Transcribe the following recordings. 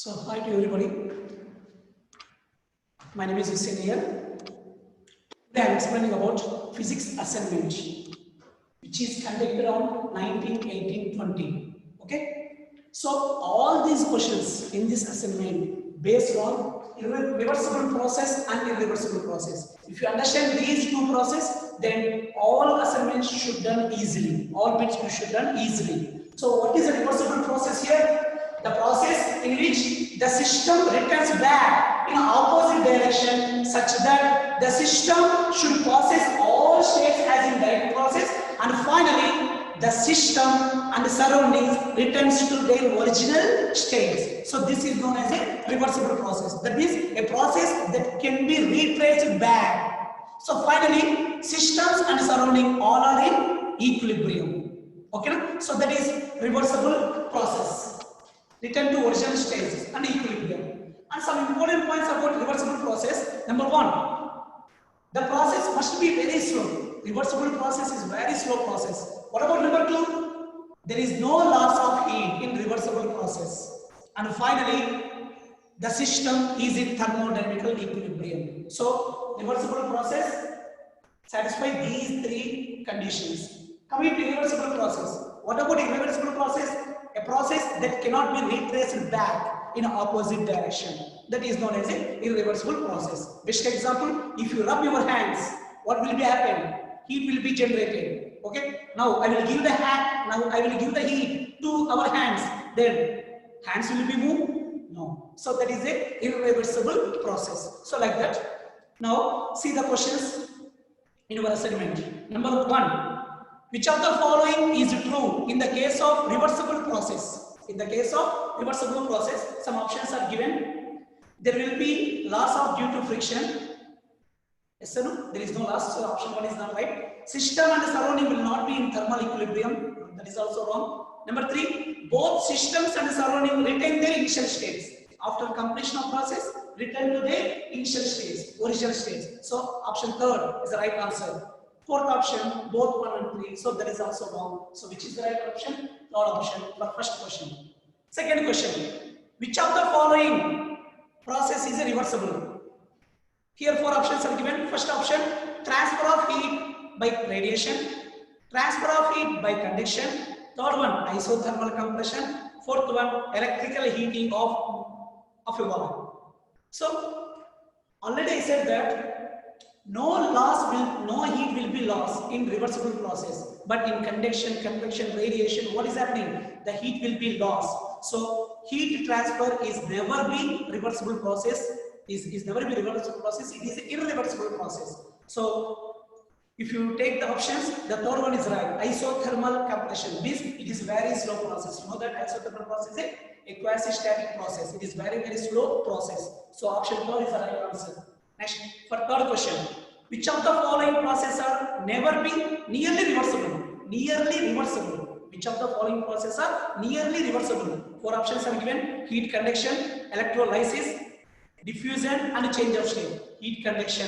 So, hi to everybody. My name is Hussein here. Today I am explaining about physics assignment, which is conducted on 1918-20. Okay. So, all these questions in this assignment based on reversible process and irreversible process. If you understand these two processes, then all assignments should done easily. All bits should done easily. So, what is a reversible process here? The process in which the system returns back in opposite direction such that the system should process all states as in direct process, and finally the system and the surroundings returns to their original states. So this is known as a reversible process. That means a process that can be retraced back. So finally systems and surrounding all are in equilibrium. Okay, so that is reversible process. Return to original states and equilibrium. And some important points about reversible process. Number one, the process must be very slow. Reversible process is very slow process. What about number two? There is no loss of heat in reversible process. And finally, the system is in thermodynamical equilibrium. So, reversible process satisfy these three conditions. Coming to irreversible process. What about irreversible process? A process that cannot be retraced back in opposite direction. That is known as an irreversible process. Best example, if you rub your hands, what will be happen? Heat will be generated. Okay. Now I will give the hand. Now I will give the heat to our hands. Then hands will be moved. No. So that is a irreversible process. So like that. Now see the questions in our assignment. Number one. Which of the following is true in the case of reversible process? In the case of reversible process, some options are given. There will be loss of due to friction. Yes or no? There is no loss, so option 1 is not right. System and surrounding will not be in thermal equilibrium. That is also wrong. Number 3, both systems and surrounding retain their initial states. After completion of process, return to their initial states, original states. So option 3 is the right answer. Fourth option, both 1 and 3, so that is also wrong. So which is the right option? Third option for first question. Second question, which of the following process is reversible? Here 4 options are given. First option, transfer of heat by radiation, transfer of heat by conduction. Third one, isothermal compression. Fourth one, electrical heating of a body. So already I said that no heat will be lost in reversible process, but in conduction, convection, radiation, what is happening? The heat will be lost. So heat transfer is never be reversible process. Is never be reversible process. It is an irreversible process. So if you take the options, the third one is right. Isothermal compression means it is very slow process. You know that isothermal process is a quasi-static process. It is very slow process. So option 4 is the right answer. Next, for third question, which of the following processes are never be nearly reversible? Nearly reversible. Which of the following processes are nearly reversible? 4 options are given: heat conduction, electrolysis, diffusion, and change of state. Heat conduction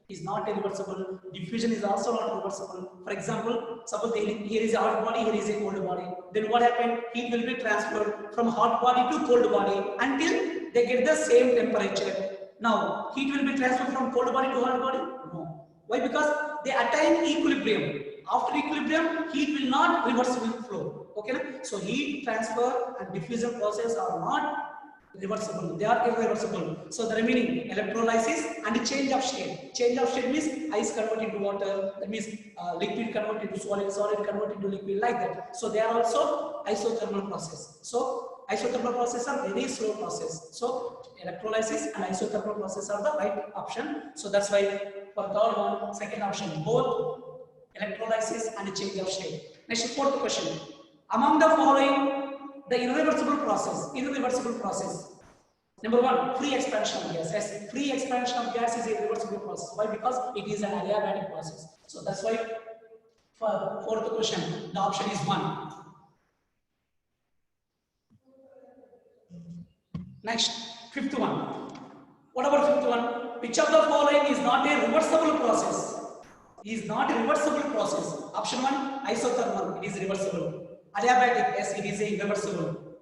is not reversible. Diffusion is also not reversible. For example, suppose here is a hot body, here is a cold body. Then what happened? Heat will be transferred from hot body to cold body until they get the same temperature. Now, heat will be transferred from cold body to hot body? No. Why? Because they attain equilibrium. After equilibrium, heat will not reversible flow. Okay? So, heat transfer and diffusion process are not reversible. They are irreversible. So, the remaining electrolysis and change of state. Change of state means ice converted into water. That means liquid converted into solid, solid converted into liquid, like that. So, they are also isothermal process. So, isothermal process are very slow process. So electrolysis and isothermal process are the right option. So that's why for third one, second option, both electrolysis and change of state. Next, fourth question. Among the following, the irreversible process. Number 1, free expansion of gas. Yes, free expansion of gas is a irreversible process. Why? Because it is an adiabatic process. So that's why for fourth question, the option is 1. Next, fifth one. What about fifth one? Which of the following is not a reversible process? Is not a reversible process. Option 1, isothermal, it is reversible. Adiabatic, yes, it is irreversible.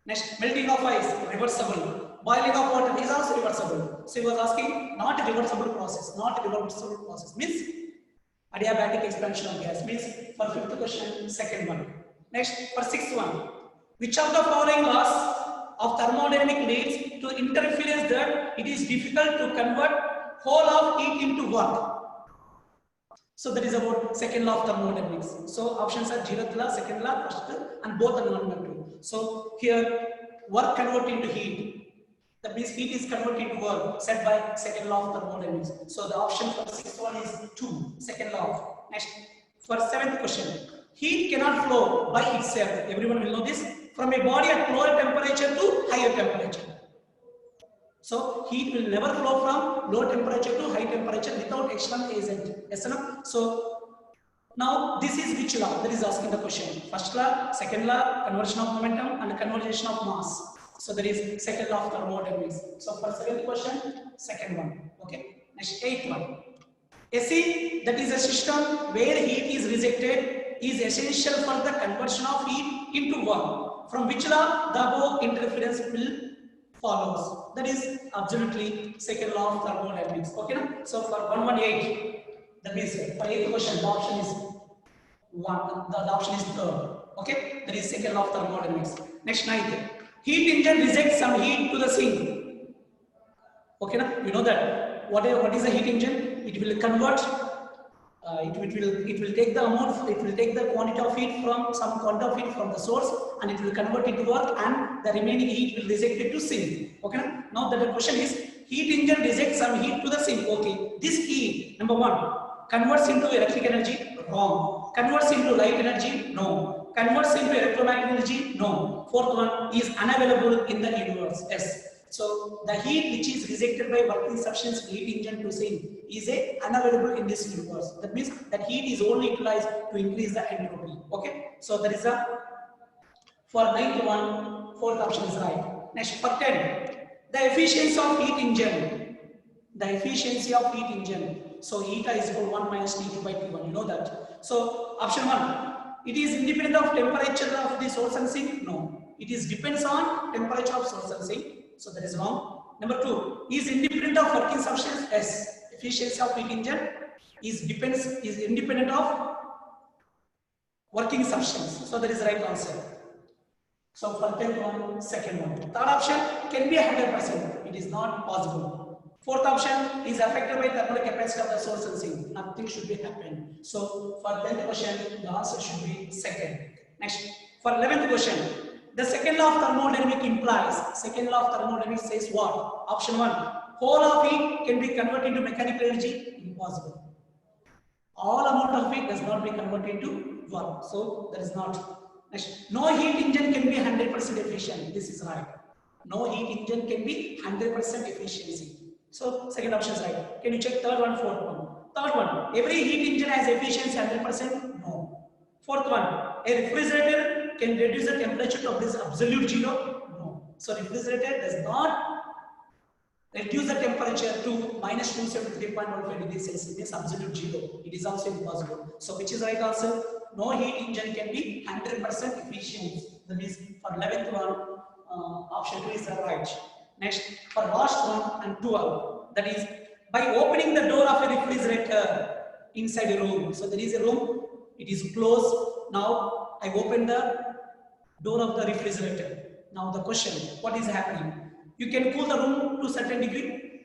Next, melting of ice, reversible. Boiling of water is also reversible. So he was asking, not a reversible process, not a reversible process. Means adiabatic expansion of gas. Means for fifth question, second one. Next, for sixth one, which of the following laws of thermodynamics leads to interference that it is difficult to convert whole of heat into work? So that is about second law of thermodynamics. So options are 0th law, second law, first law, and both are non-control. So here work converted into heat. That means heat is converted into work set by second law of thermodynamics. So the option for sixth one is 2, second law. Next, for seventh question, heat cannot flow by itself. Everyone will know this. From a body at lower temperature to higher temperature. So heat will never flow from low temperature to high temperature without external agent. Yes or no? So now this is which law? That is asking the question. First law, second law, conversion of momentum and conservation of mass. So there is second law of thermodynamics. So for seventh question, second one. Okay. Next, eighth one. A scene that is a system where heat is rejected is essential for the conversion of heat into work. From which law the above interference will follows. That is absolutely second law of thermodynamics. Okay, na? So for 118, that means for 8th question, the option is 1. The option is third. Okay, that is second law of thermodynamics. Next, 9th. Heat engine rejects some heat to the sink. Okay, na? You know that. What is a heat engine? It will convert. It will take the amount. It will take the quantity of heat from some quantity of heat from the source, and it will convert it to work, and the remaining heat will reject it to sink. Okay. Now the question is, heat engine rejects some heat to the sink. Okay. This heat, number 1, converts into electric energy. Wrong. Converts into light energy. No. Converts into electromagnetic energy. No. Fourth one is unavailable in the universe. Yes. So the heat which is rejected by working substance heat engine to sink is unavailable in this universe. That means that heat is only utilized to increase the entropy. Okay. So there is a for 9th one, fourth option is right. Next, for 10, the efficiency of heat engine. The efficiency of heat engine. So eta is equal to 1 minus T2 by T1. You know that. So option 1, it is independent of temperature of the source and sink. No, it is depends on temperature of source and sink. So that is wrong. Number 2, is independent of working substance. Yes, efficiency of heat engine is independent of working substance. So that is the right answer. So for 10th one, second one. Third option can be 100%. It is not possible. Fourth option is affected by thermal capacity of the source and sink. Nothing should be happening. So for 10th question, the answer should be second. Next, for 11th question. The second law of thermodynamics implies, second law of thermodynamics says what? Option 1, whole of heat can be converted into mechanical energy. Impossible. All amount of heat does not be converted into work. So that is not. Next, no heat engine can be 100% efficient. This is right. No heat engine can be 100% efficiency. So second option is right. Can you check third one, fourth one? Third one, every heat engine has efficiency 100%? No. Fourth one, a refrigerator can reduce the temperature to this absolute 0? No. So refrigerator does not reduce the temperature to minus 273.15 degrees Celsius. Means absolute 0. It is also impossible. So which is right answer? No heat engine can be 100% efficient. That means for 11th one, option 2 is the right. Next, for last one and 12, that is by opening the door of a refrigerator inside a room. So there is a room, it is closed. Now I open the door of the refrigerator. Now the question, what is happening? You can cool the room to a certain degree?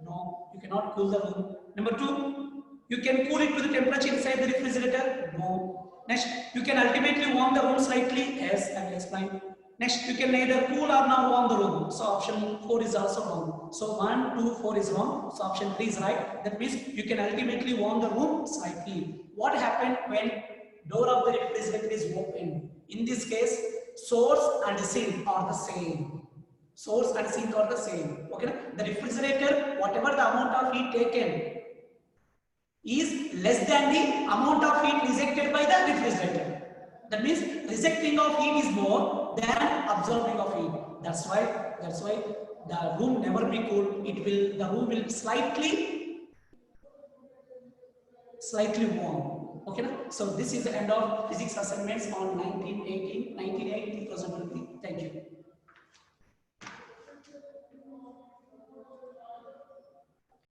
No, you cannot cool the room. Number 2, you can cool it to the temperature inside the refrigerator? No. Next, you can ultimately warm the room slightly? Yes, I will explain. Next, you can neither cool or not warm the room. So option 4 is also wrong. So 1, 2, 4 is wrong. So option 3 is right. That means you can ultimately warm the room slightly. What happened when door of the refrigerator is open? In this case, source and sink are the same. Source and sink are the same. Okay, the refrigerator, whatever the amount of heat taken is less than the amount of heat rejected by the refrigerator. That means rejecting of heat is more than absorbing of heat. That's why the room never be cool. The room will slightly warm. Okay, so this is the end of physics assignments on 1918,